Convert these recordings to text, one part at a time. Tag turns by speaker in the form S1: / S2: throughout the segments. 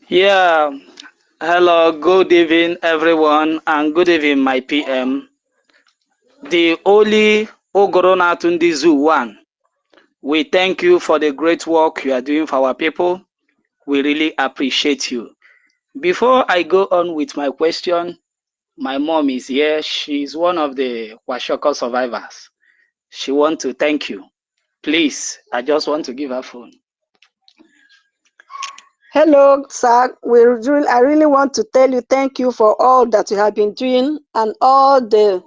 S1: Yeah, hello, good evening, everyone, and good evening, my PM. The Holy Ogoronatunde Zoo one. We thank you for the great work you are doing for our people. We really appreciate you. Before I go on with my question, my mom is here. She's one of the Washoko survivors. She wants to thank you. Please, I just want to give her phone.
S2: Hello, sir. I really want to tell you thank you for all that you have been doing and all the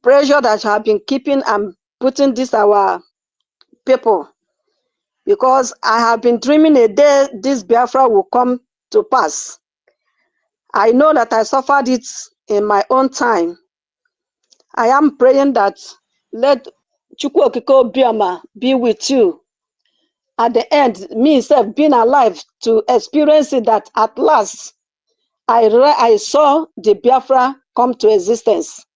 S2: pressure that you have been keeping and putting this our people. Because I have been dreaming a day this Biafra will come to pass. I know that I suffered it in my own time. I am praying that let Chukwu Okike Obioma be with you. At the end, me self being alive to experience it that at last I saw the Biafra come to existence.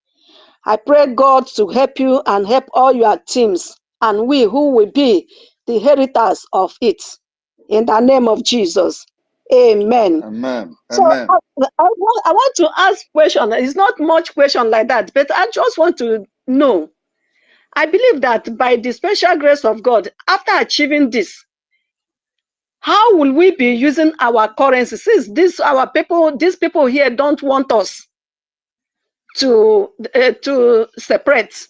S2: I pray God to help you and help all your teams and we who will be the inheritors of it. In the name of Jesus. Amen.
S3: Amen.
S2: So
S3: Amen.
S2: I want to ask question. It's not much question like that, but I just want to know. I believe that by the special grace of God, after achieving this, how will we be using our currency since these people here don't want us to separate.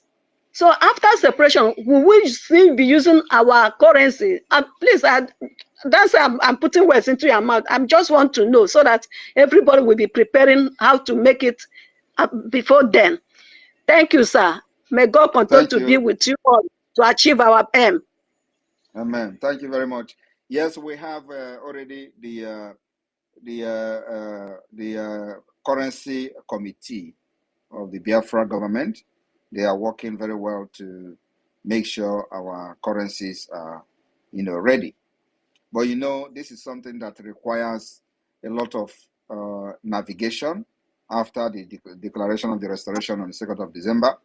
S2: So after separation, will we still be using our currency? Please, that's I'm putting words into your mouth. I just want to know so that everybody will be preparing how to make it before then. Thank you, sir. May God continue
S3: Thank
S2: to be
S3: you.
S2: with you all to achieve our aim.
S3: Amen. Thank you very much. Yes, we have already the currency committee of the Biafra government. They are working very well to make sure our currencies are, ready. But this is something that requires a lot of navigation after the declaration of the restoration on the 2nd of December.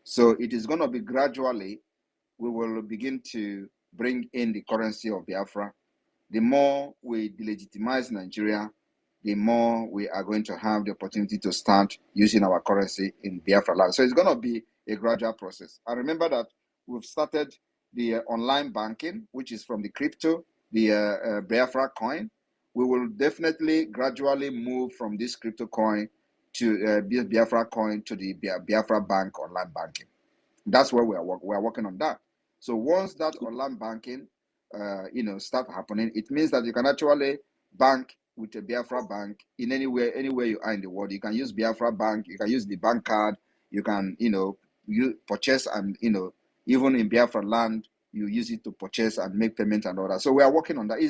S3: So it is going to be gradually, we will begin to bring in the currency of Biafra. The more we delegitimize Nigeria, the more we are going to have the opportunity to start using our currency in Biafraland. So it's going to be a gradual process. I remember that we've started the online banking, which is from the crypto, the Biafra coin. We will definitely gradually move from this crypto coin to Biafra coin to the Biafra bank online banking. That's where we are working on that. So once that online banking, start happening, it means that you can actually bank with a Biafra bank in anywhere you are in the world. You can use Biafra bank. You can use the bank card. You can, you purchase and, even in Biafraland, you use it to purchase and make payment and all that. So we are working on that.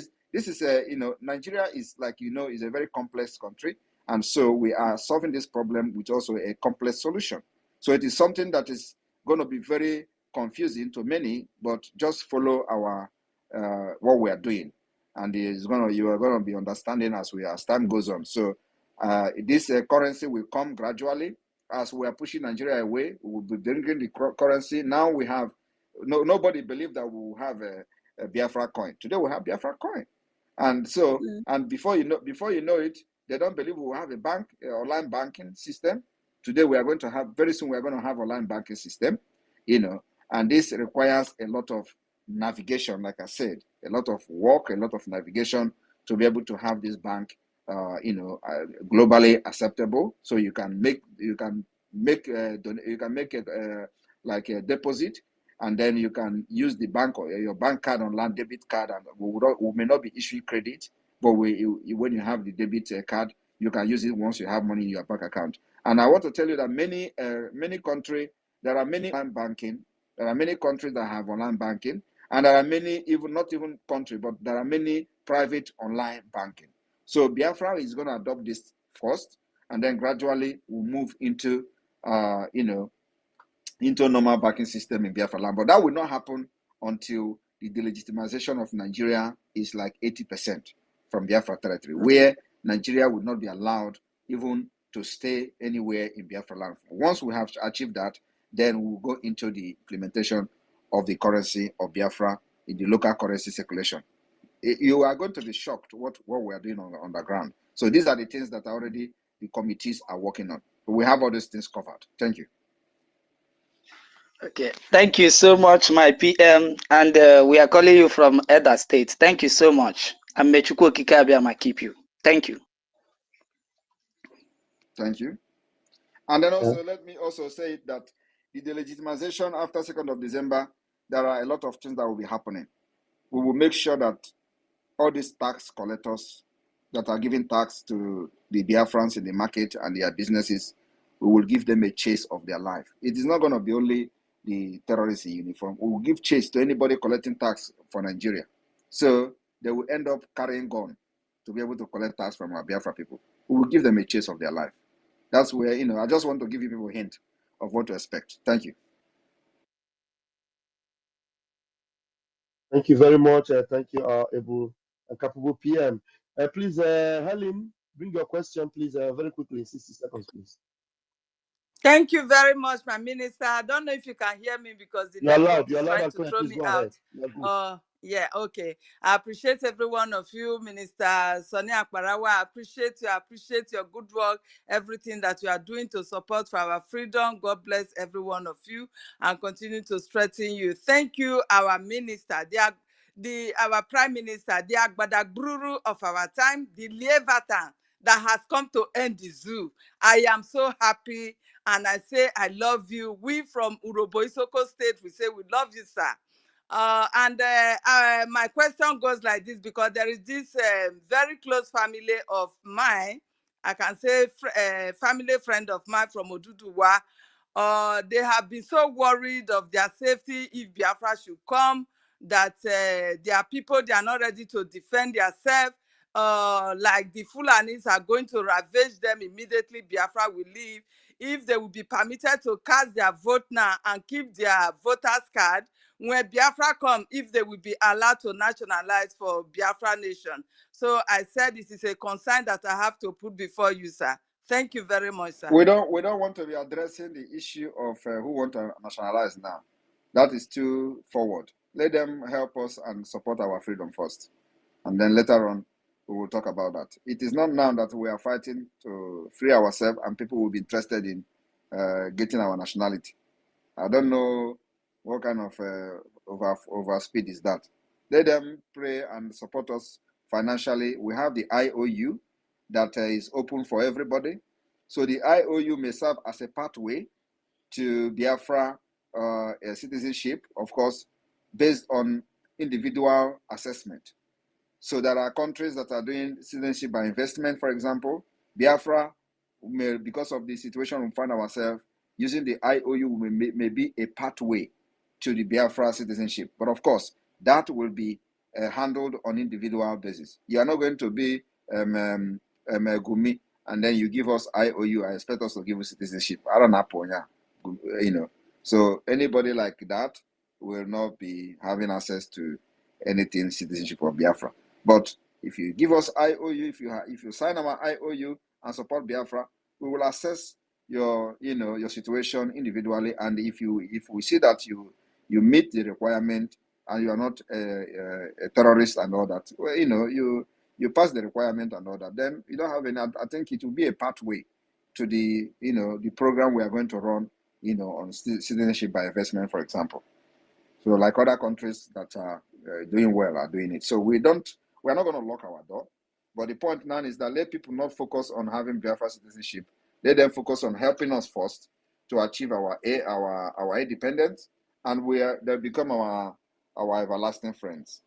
S3: Nigeria is is a very complex country. And so we are solving this problem with also a complex solution. So it is something that is going to be very confusing to many, but just follow our what we are doing, and you are going to be understanding as time goes on. So this currency will come gradually as we are pushing Nigeria away. We will be bringing the currency. Now we have nobody believed that we will have a Biafra coin. Today we have Biafra coin, and so and before you know it, they don't believe we will have a bank online banking system. Today we are going to have very soon. We are going to have online banking system. And this requires a lot of navigation, like I said, a lot of work, a lot of navigation to be able to have this bank, globally acceptable. So you can make it like a deposit, and then you can use the bank or your bank card online debit card, and we may not be issuing credit, but when you have the debit card, you can use it once you have money in your bank account. And I want to tell you that many countries, there are many online banking. There are many countries that have online banking, and there are many, not even countries, but there are many private online banking. So Biafra is going to adopt this first, and then gradually we'll move into, into normal banking system in Biafraland. But that will not happen until the delegitimization of Nigeria is like 80% from Biafra territory, where Nigeria would not be allowed even to stay anywhere in Biafraland. Once we have achieved that, then we'll go into the implementation of the currency of Biafra in the local currency circulation. You are going to be shocked what we are doing on the ground. So these are the things that already the committees are working on. We have all these things covered. Thank you.
S1: Okay, thank you so much, my PM, and we are calling you from Edda State. Thank you so much. And may Chukwu Okike Abiama keep you. Thank you.
S3: Thank you. And then also, let me also say that the delegitimization after 2nd of December, there are a lot of things that will be happening. We will make sure that all these tax collectors that are giving tax to the Biafrans in the market and their businesses, we will give them a chase of their life. It is not going to be only the terrorists in uniform. We will give chase to anybody collecting tax for Nigeria. So they will end up carrying gun to be able to collect tax from our Biafra people. We will give them a chase of their life. That's where, I just want to give you people a hint of what to expect. Thank you.
S4: Thank you very much. Thank you, able and capable PM. Please, Helen, bring your question, please, very quickly, in 60 seconds, please.
S5: Thank you very much, my minister. I don't know if you can hear me because the
S4: You're
S5: network
S4: loud. You're
S5: is
S4: loud
S5: trying
S4: and
S5: to
S4: clear.
S5: throw
S4: Please
S5: me
S4: go
S5: out.
S4: ahead. You're good.
S5: Yeah, okay. I appreciate every one of you, Minister Sonny Akparawa. I appreciate you. I appreciate your good work, everything that you are doing to support for our freedom. God bless every one of you and continue to strengthen you. Thank you, our minister, our prime minister, the Agbadagburu of our time, the Leviathan that has come to end the zoo. I am so happy. And I say, I love you. We from Urobo Isoko State, we say, we love you, sir. My question goes like this, because there is this very close family of mine, I can say family friend of mine from Oduduwa. They have been so worried of their safety if Biafra should come, that their people, they are not ready to defend themselves. Like the Fulanis are going to ravage them immediately Biafra will leave. If they will be permitted to cast their vote now and keep their voters card, when Biafra come, if they will be allowed to nationalize for Biafra nation. So I said this is a concern that I have to put before you, sir. Thank you very much, sir.
S3: We don't want to be addressing the issue of who want to nationalize now. That is too forward. Let them help us and support our freedom first. And then later on, we will talk about that. It is not now that we are fighting to free ourselves and people will be interested in getting our nationality. I don't know what kind of over speed is that. Let them pray and support us financially. We have the IOU that is open for everybody. So the IOU may serve as a pathway to Biafra citizenship, of course, based on individual assessment. So there are countries that are doing citizenship by investment, for example. Biafra, because of the situation we find ourselves, using the IOU may be a pathway to the Biafra citizenship. But of course, that will be handled on individual basis. You are not going to be Gumi, and then you give us IOU. I expect us to give you citizenship. I don't know, So anybody like that will not be having access to anything citizenship of Biafra. But if you give us IOU, if you sign our IOU and support Biafra, we will assess your situation individually. And if we see that you meet the requirement and you are not a terrorist and all that, well, you pass the requirement and all that, then you don't have any. I think it will be a pathway to the the program we are going to run on citizenship by investment, for example. So like other countries that are doing well are doing it. So we're not going to lock our door. But the point now is that let people not focus on having Biafra citizenship. Let them focus on helping us first to achieve our independence, and they become our everlasting friends.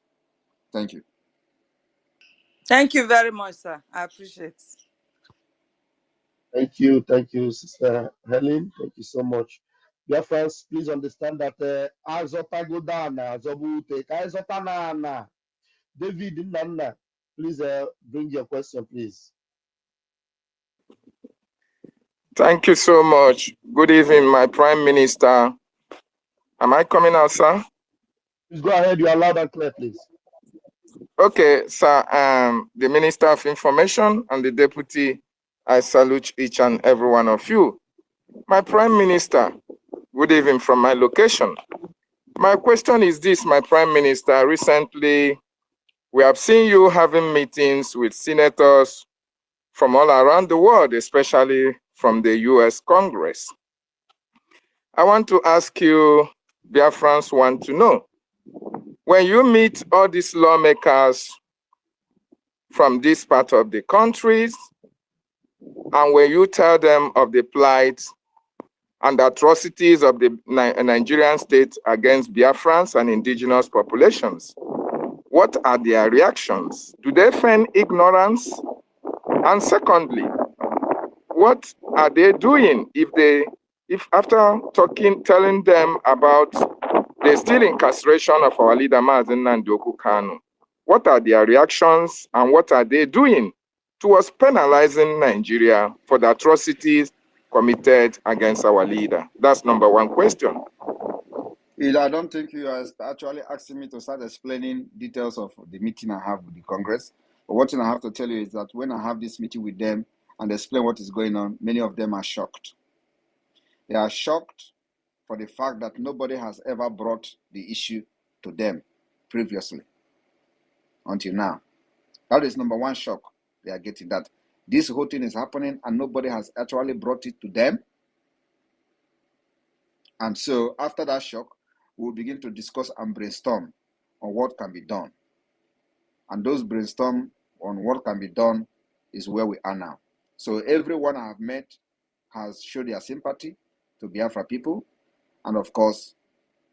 S3: Thank you.
S5: Thank you very much, sir. I appreciate it.
S4: Thank you, Sister Helen. Thank you so much. Biafrans, please understand that David Nana, please bring your question, please.
S6: Thank you so much. Good evening, my Prime Minister. Am I coming out, sir?
S4: Please go ahead. You are loud and clear, please.
S6: Okay, sir. The Minister of Information and the Deputy, I salute each and every one of you. My Prime Minister, good evening from my location. My question is this, my Prime Minister. Recently, We have seen you having meetings with senators from all around the world, especially from the US Congress. I want to ask you, Biafrans want to know, when you meet all these lawmakers from this part of the countries, and when you tell them of the plight and atrocities of the Nigerian state against Biafrans and indigenous populations, what are their reactions? Do they feign ignorance? And secondly, what are they doing if after telling them about the still incarceration of our leader Mazen Nandoku Kanu, what are their reactions and what are they doing towards penalizing Nigeria for the atrocities committed against our leader? That's number one question.
S3: I don't think you are actually asking me to start explaining details of the meeting I have with the Congress. But what thing I have to tell you is that when I have this meeting with them and explain what is going on, many of them are shocked. They are shocked for the fact that nobody has ever brought the issue to them previously until now. That is number one shock they are getting, that this whole thing is happening and nobody has actually brought it to them. And so after that shock, we'll begin to discuss and brainstorm on what can be done. And those brainstorm on what can be done is where we are now. So everyone I have met has showed their sympathy to Biafra people. And of course,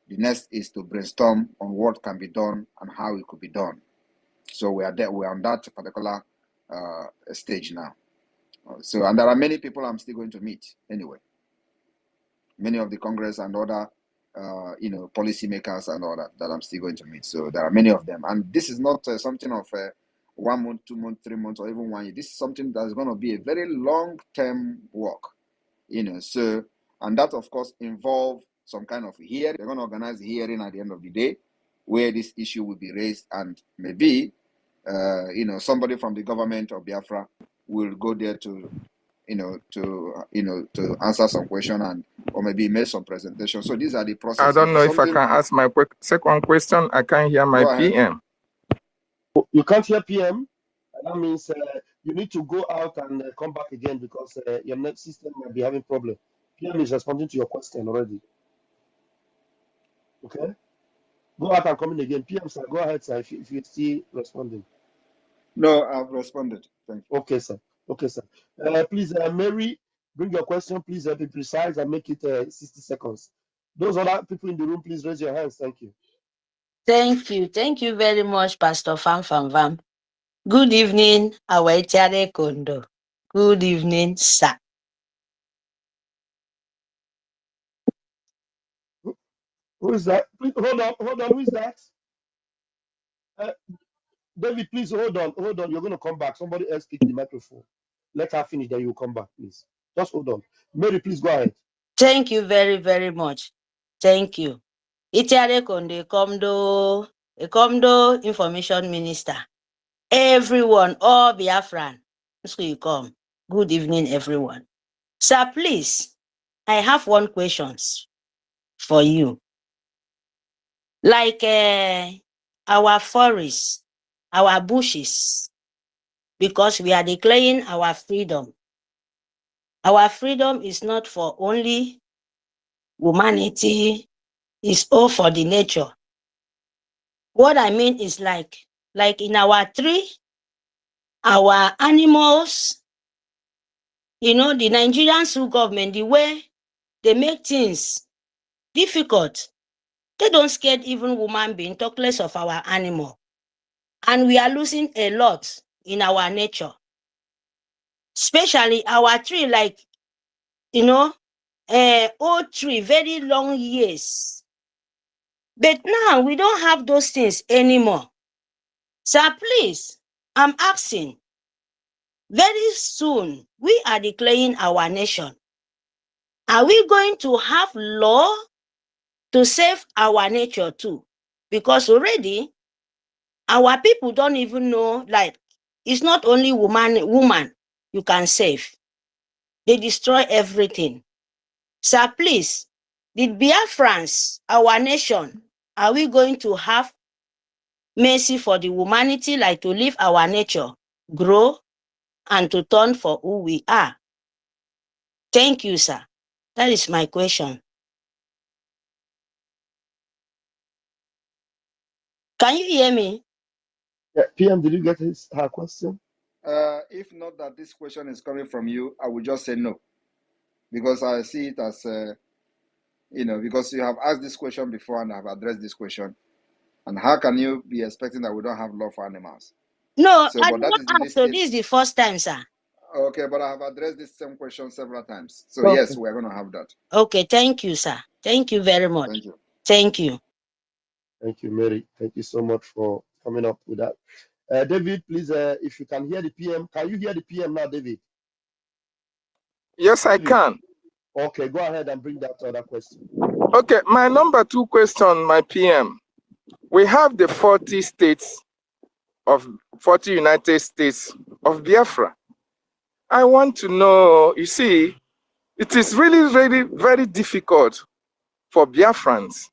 S3: the next is to brainstorm on what can be done and how it could be done. So we are there, we are on that particular stage now. So, and there are many people I'm still going to meet anyway. Many of the Congress and other, policymakers and all that I'm still going to meet. So there are many of them. And this is not something of 1 month, 2 months, 3 months, or even 1 year. This is something that is going to be a very long-term work, So, and that, of course, involves some kind of hearing. They're going to organize a hearing at the end of the day where this issue will be raised, and maybe, somebody from the government of Biafra will go there to answer some question or maybe make some presentation. So these are the processes.
S6: I don't know if I can ask my second question. I can't hear my PM.
S4: You can't hear PM? That means you need to go out and come back again because your net system might be having problem. PM is responding to your question already. Okay? Go out and come in again. PM, sir, go ahead, sir, if you're still responding.
S3: No, I've responded. Thank you.
S4: Okay, sir. Okay, sir. Please, Mary, bring your question. Please be precise and make it 60 seconds. Those other people in the room, please raise your hands. Thank you.
S7: Thank you. Thank you very much, Pastor Vam. Good evening, Awaitere Kondo. Good evening, sir.
S4: Who is that? Please, hold on. Who is that? David, please hold on. You're going to come back. Somebody else pick the microphone. Let her finish, then you come back, please. Just hold on. Mary, please go ahead.
S7: Thank you very, very much. Thank you. Itiare Kondo, Ekomdo Information Minister. Everyone, all Biafran, so you come. Good evening, everyone. Sir, please, I have one question for you. Like our forests, our bushes, because we are declaring our freedom. Our freedom is not for only humanity, it's all for the nature. What I mean is like in our tree, our animals, the Nigerian government, the way they make things difficult, they don't scare even human being, talk less of our animal. And we are losing a lot in our nature. Especially our tree, like, old tree, very long years. But now we don't have those things anymore. Sir, please, I'm asking, very soon we are declaring our nation. Are we going to have law to save our nature too? Because already our people don't even know, like, it's not only woman you can save. They destroy everything. Sir, please, the Biafrans, our nation, are we going to have mercy for the humanity, like to leave our nature grow and to turn for who we are. Thank you, sir. That is my question. Can you hear me?
S4: Yeah, PM, did you get her question?
S3: If not that this question is coming from you, I would just say no, because I see it as, because you have asked this question before and I've addressed this question. And how can you be expecting that we don't have love for animals?
S7: No,
S3: So,
S7: I
S3: but
S7: did
S3: that
S7: not
S3: is the
S7: ask. So
S3: listing.
S7: this is the first time, sir.
S3: Okay, but I have addressed this same question several times. So
S7: Okay.
S3: yes, we're going to have that.
S7: Okay, thank you, sir. Thank you very much.
S3: Thank you.
S7: Thank you.
S4: Thank you, Mary. Thank you so much for coming up with that. David, please, if you can hear the PM, can you hear the PM now, David?
S6: Yes, I can.
S4: Okay, go ahead and bring that other question.
S6: Okay, my number 2 question, my PM. We have the 40 United States of Biafra. I want to know, you see, it is really, really very difficult for Biafrans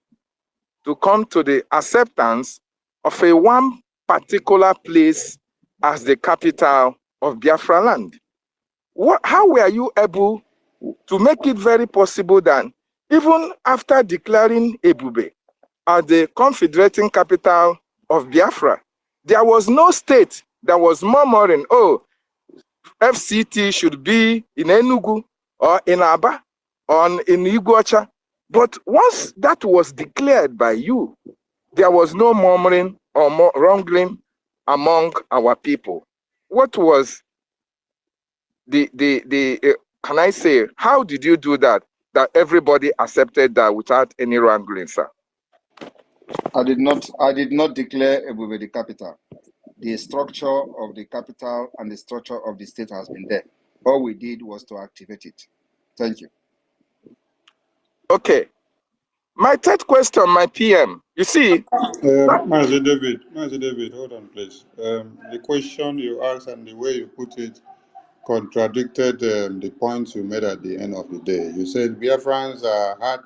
S6: to come to the acceptance of a one particular place as the capital of Biafraland. How were you able to make it very possible that even after declaring Ebube as the confederating capital of Biafra, there was no state that was murmuring, oh, FCT should be in Enugu or in Aba or in Iguacha. But once that was declared by you, there was no murmuring or wrangling among our people. What was can I say, how did you do that everybody accepted that without any wrangling, sir?
S3: I did not declare Ebube the capital. The structure of the capital and the structure of the state has been there. All we did was to activate it. Thank you.
S6: Okay. My third question, my PM, you see.
S8: Master David, hold on, please. The question you asked and the way you put it contradicted the points you made at the end of the day. You said Biafrans are hard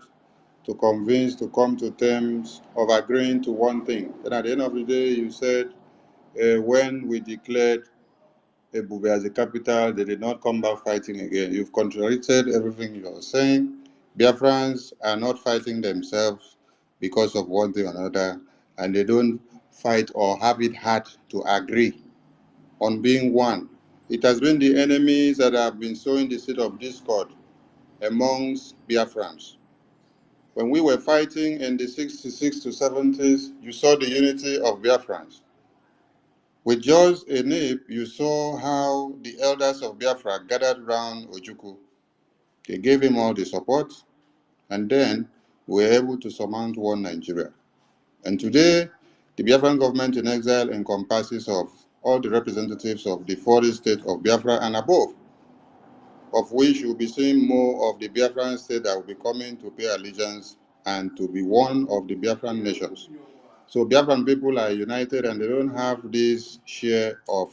S8: to convince to come to terms of agreeing to one thing. Then at the end of the day, you said when we declared Ebube as the capital, they did not come back fighting again. You've contradicted everything you're saying. Biafrans are not fighting themselves because of one thing or another, and they don't fight or have it hard to agree on being one. It has been the enemies that have been sowing the seed of discord amongst Biafrans. When we were fighting in the 66 to 70s, you saw the unity of Biafrans. With George Enip, you saw how the elders of Biafra gathered around Ojukwu. They gave him all the support, and then we were able to surmount one Nigeria. And today, the Biafran government in exile encompasses of all the representatives of the 40 states of Biafra and above, of which you'll be seeing more of the Biafran state that will be coming to pay allegiance and to be one of the Biafran nations. So Biafran people are united and they don't have this share of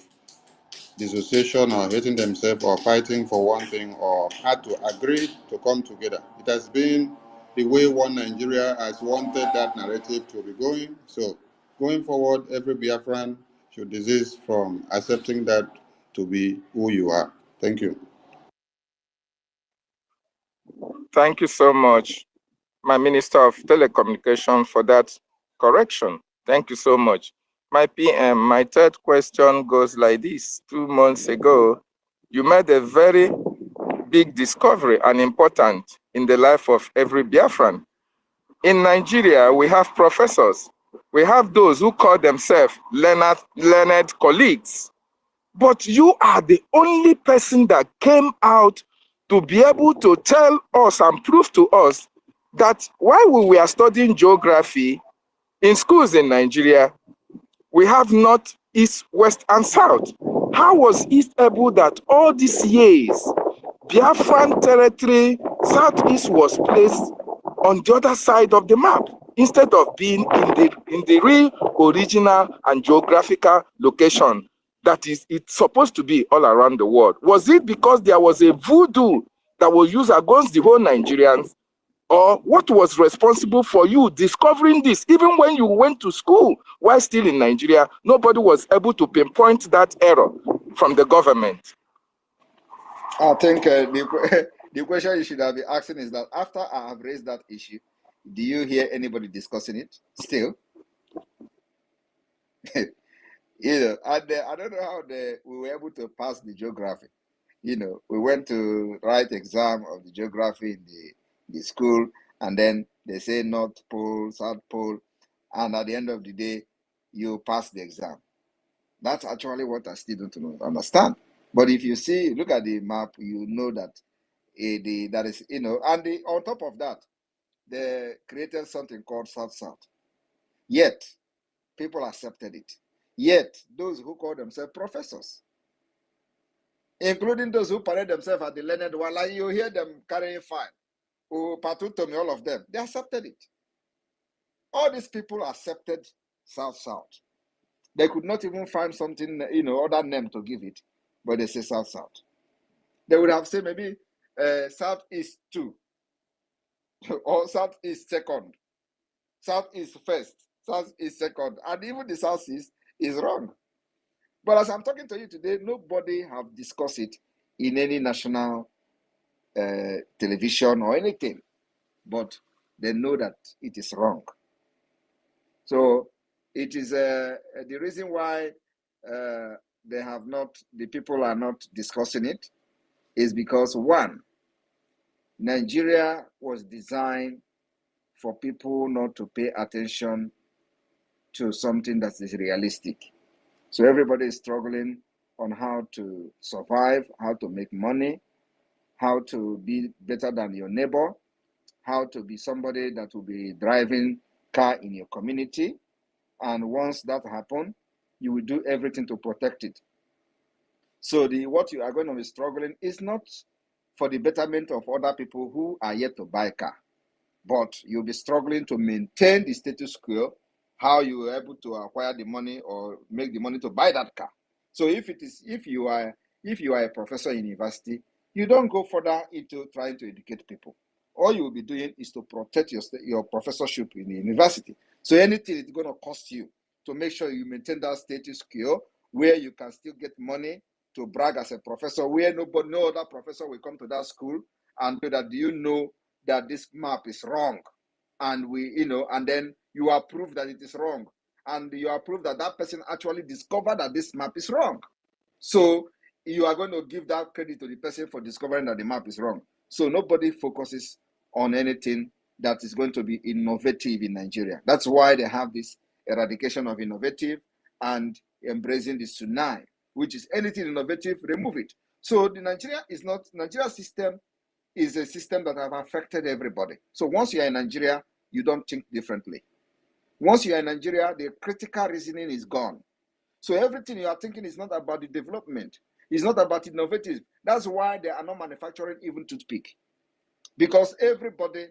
S8: dissociation or hating themselves or fighting for one thing or had to agree to come together. It has been the way one Nigeria has wanted that narrative to be going. So going forward, every Biafran should desist from accepting that to be who you are. Thank you.
S6: Thank you so much, my Minister of Telecommunication, for that correction. Thank you so much. My PM, my third question goes like this. 2 months ago, you made a very big discovery and important in the life of every Biafran. In Nigeria, we have professors. We have those who call themselves learned colleagues. But you are the only person that came out to be able to tell us and prove to us that while we were studying geography in schools in Nigeria, we have north, east, west, and south. How was it able that all these years, Biafran territory, southeast was placed on the other side of the map instead of being in the real original and geographical location that is it's supposed to be all around the world? Was it because there was a voodoo that was used against the whole Nigerians, Or what was responsible for you discovering this? Even when you went to school while still in Nigeria, nobody was able to pinpoint that error from the government.
S3: I think the question you should have been asking is that after I have raised that issue, do you hear anybody discussing it still? And I don't know how we were able to pass the geography. We went to write exam of the geography in the school, and then they say North Pole, South Pole, and at the end of the day, you pass the exam. That's actually what I still don't understand. But if you look at the map, you know that that is, and on top of that, they created something called South-South. Yet, people accepted it. Yet, those who call themselves professors, including those who parade themselves at the learned one, like you hear them carrying fine, or Patutomi, all of them, they accepted it. All these people accepted South-South. They could not even find something, other name to give it, but they say South-South. They would have said maybe Southeast 2, or Southeast 2nd, Southeast 1st, Southeast 2nd, and even the Southeast is wrong. But as I'm talking to you today, nobody have discussed it in any national television or anything, but they know that it is wrong. So it is the reason why the people are not discussing it is because, one, Nigeria was designed for people not to pay attention to something that is realistic. So everybody is struggling on how to survive, how to make money, how to be better than your neighbor, how to be somebody that will be driving car in your community. And once that happens, you will do everything to protect it. So what you are going to be struggling is not for the betterment of other people who are yet to buy a car, but you'll be struggling to maintain the status quo, how you were able to acquire the money or make the money to buy that car. So if you are a professor in university, you don't go further into trying to educate people. All you will be doing is to protect your professorship in the university. So anything is going to cost you to make sure you maintain that status quo where you can still get money to brag as a professor, where no other professor will come to that school and say that, do you know that this map is wrong? And and then you are proof that it is wrong. And you are proof that that person actually discovered that this map is wrong. So you are going to give that credit to the person for discovering that the map is wrong. So nobody focuses on anything that is going to be innovative in Nigeria. That's why they have this eradication of innovative and embracing the tsunami, which is anything innovative, remove it. So the Nigeria system is a system that have affected everybody. So once you are in Nigeria, you don't think differently. Once you are in Nigeria, the critical reasoning is gone. So everything you are thinking is not about the development. It's not about innovative. That's why they are not manufacturing even toothpick. Because everybody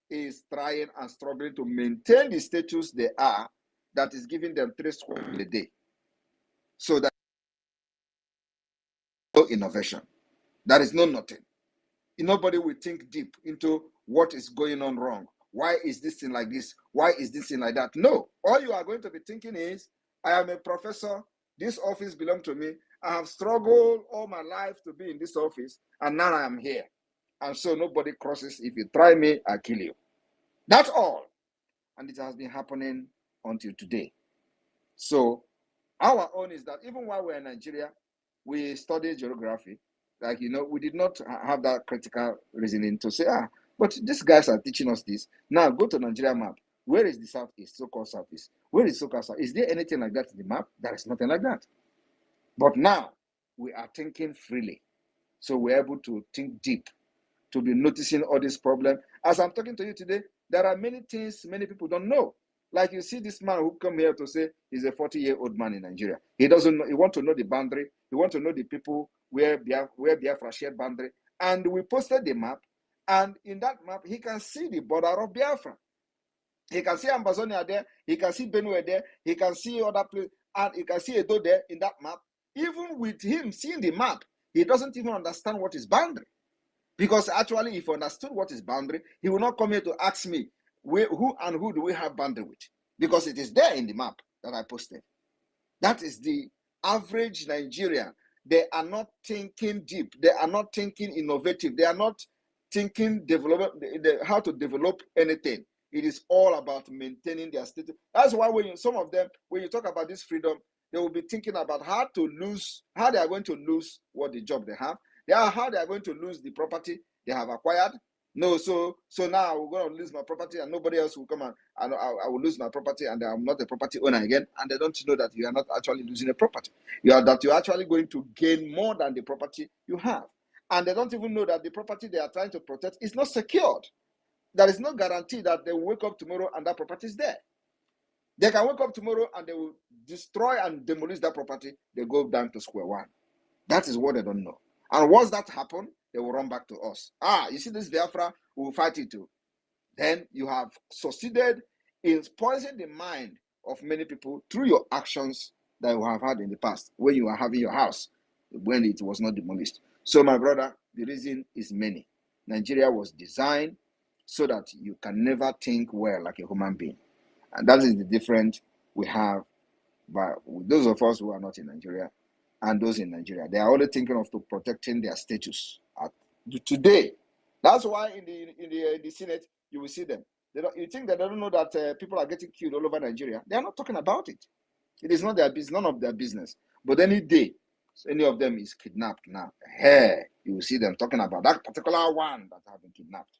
S3: is trying and struggling to maintain the status they are, that is giving them 3 squares a day. So that no innovation. There is no nothing. Nobody will think deep into what is going on wrong. Why is this thing like this? Why is this thing like that? No. All you are going to be thinking is, I am a professor. This office belongs to me. I have struggled all my life to be in this office, and now I am here. And so nobody crosses. If you try me, I'll kill you. That's all. And it has been happening until today. So our own is that even while we're in Nigeria, we study geography. Like, we did not have that critical reasoning to say, but these guys are teaching us this. Now go to Nigeria map. Where is the southeast, so-called southeast? Where is so-called south? Is there anything like that in the map? There is nothing like that. But now we are thinking freely. So we're able to think deep, to be noticing all these problems. As I'm talking to you today, there are many things many people don't know. Like you see this man who come here to say he's a 40-year-old man in Nigeria. He doesn't know. He wants to know the boundary. He wants to know the people where Biafra share boundary. And we posted the map. And in that map, he can see the border of Biafra. He can see Amazonia there. He can see Benue there. He can see other places. And he can see Edo there in that map. Even with him seeing the map, he doesn't even understand what is boundary. Because actually, if he understood what is boundary, he will not come here to ask me, who do we have boundary with? Because it is there in the map that I posted. That is the average Nigerian. They are not thinking deep. They are not thinking innovative. They are not thinking how to develop anything. It is all about maintaining their status. That's why some of them, when you talk about this freedom, they will be thinking about how they are going to lose what the job they have. How they are going to lose the property they have acquired. No, so now we're going to lose my property and nobody else will come and I will lose my property and I'm not a property owner again. And they don't know that you are not actually losing a property. You're actually going to gain more than the property you have. And they don't even know that the property they are trying to protect is not secured. There is no guarantee that they will wake up tomorrow and that property is there. They can wake up tomorrow and they will destroy and demolish that property. They go down to square one. That is what they don't know. And once that happens, they will run back to us. You see this Biafra, we will fight it too. Then you have succeeded in poisoning the mind of many people through your actions that you have had in the past when you are having your house, when it was not demolished. So my brother, the reason is many. Nigeria was designed so that you can never think well like a human being. And that is the difference we have by those of us who are not in Nigeria and those in Nigeria. They are only thinking of protecting their status today. That's why in the Senate, you will see them. You think that they don't know that people are getting killed all over Nigeria. They are not talking about it. It is not their business, none of their business. But any day, any of them is kidnapped now, you will see them talking about that particular one that have been kidnapped.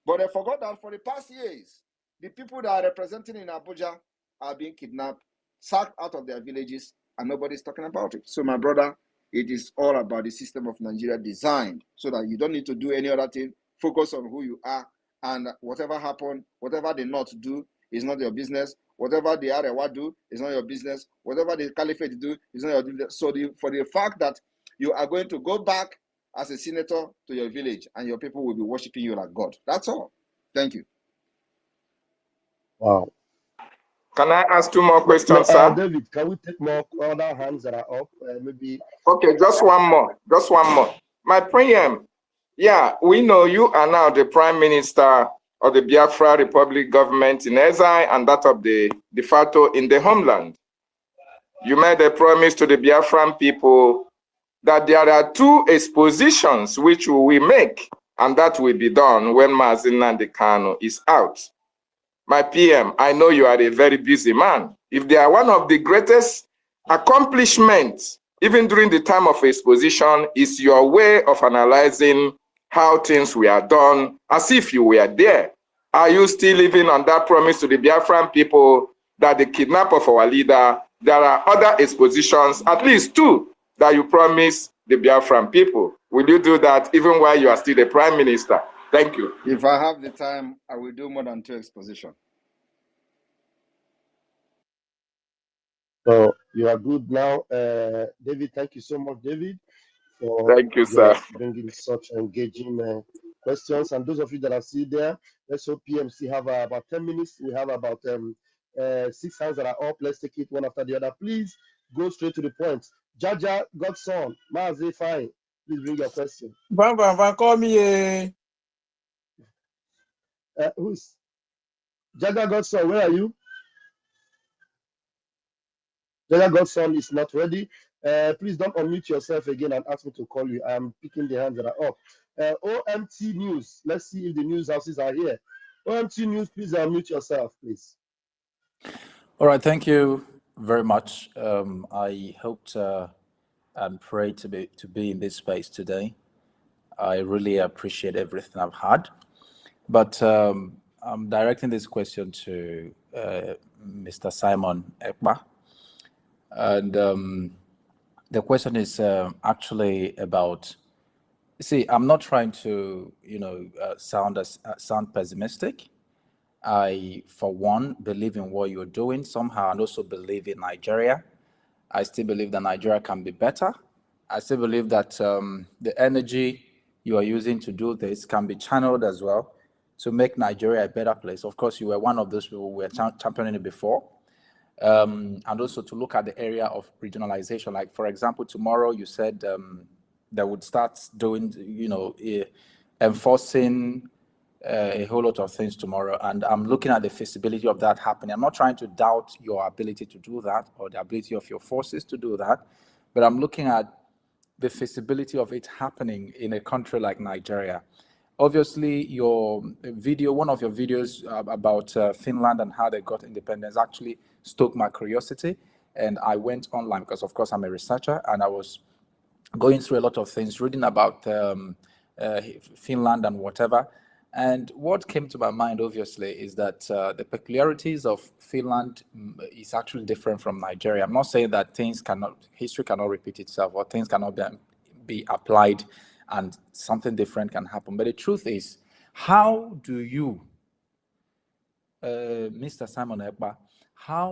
S3: But they forgot that for the past years, the people that are representing in Abuja are being kidnapped, sacked out of their villages, and nobody's talking about it. So my brother, it is all about the system of Nigeria designed so that you don't need to do any other thing. Focus on who you are, and whatever happen, whatever the North do is not your business. Whatever the Arewa do is not your business. Whatever the Caliphate do is not your business. So for the fact that you are going to go back as a senator to your village and your people will be worshiping you like God. That's all. Thank you.
S4: Wow.
S6: Can I ask two more questions, sir?
S4: David, can we take more other hands that are up? Maybe.
S6: Okay, just one more. Just one more. My preem. Yeah, we know you are now the Prime Minister of the Biafra Republic government in exile and that of the de facto in the homeland. You made a promise to the Biafran people that there are 2 expositions which we make, and that will be done when Mazi Nnamdi Kanu is out. My PM, I know you are a very busy man. If they are one of the greatest accomplishments, even during the time of exposition, is your way of analyzing how things were done as if you were there. Are you still living on that promise to the Biafran people that the kidnap of our leader, there are other expositions, at least 2, that you promise the Biafran people? Will you do that even while you are still the Prime Minister? Thank you.
S3: If I have the time, I will do more than 2 expositions.
S4: So you are good now. David, thank you so much, David, for
S6: Thank you, sir.
S4: bringing such engaging questions. And those of you that are still there, let's hope PMC have about 10 minutes. We have about 6 hands that are up. Let's take it one after the other. Please go straight to the point. Jaja Godson, Mazi, fine. Please bring your question.
S9: Call me.
S4: Who is Jaja Godson? Where are you? Jaja Godson is not ready. Please don't unmute yourself again and ask me to call you. I'm picking the hands that are up. OMT News. Let's see if the news houses are here. OMT News, please unmute yourself, please.
S10: All right, thank you very much. I hoped and prayed to be in this space today. I really appreciate everything I've had. But I'm directing this question to Mr. Simon Ekpa. And the question is actually about, see, I'm not trying to, sound pessimistic. I, for one, believe in what you're doing somehow, and also believe in Nigeria. I still believe that Nigeria can be better. I still believe that the energy you are using to do this can be channeled as well to make Nigeria a better place. Of course, you were one of those people who were championing it before. And also to look at the area of regionalization. Like, for example, tomorrow you said they would start doing, enforcing a whole lot of things tomorrow, and I'm looking at the feasibility of that happening. I'm not trying to doubt your ability to do that or the ability of your forces to do that, but I'm looking at the feasibility of it happening in a country like Nigeria. Obviously, your video, one of your videos about Finland and how they got independence actually stoked my curiosity, and I went online because, of course, I'm a researcher, and I was going through a lot of things, reading about Finland and whatever. And what came to my mind, obviously, is that the peculiarities of Finland is actually different from Nigeria. I'm not saying that history cannot repeat itself, or things cannot be applied and something different can happen. But the truth is, how do you, Mr. Simon Ekpa, how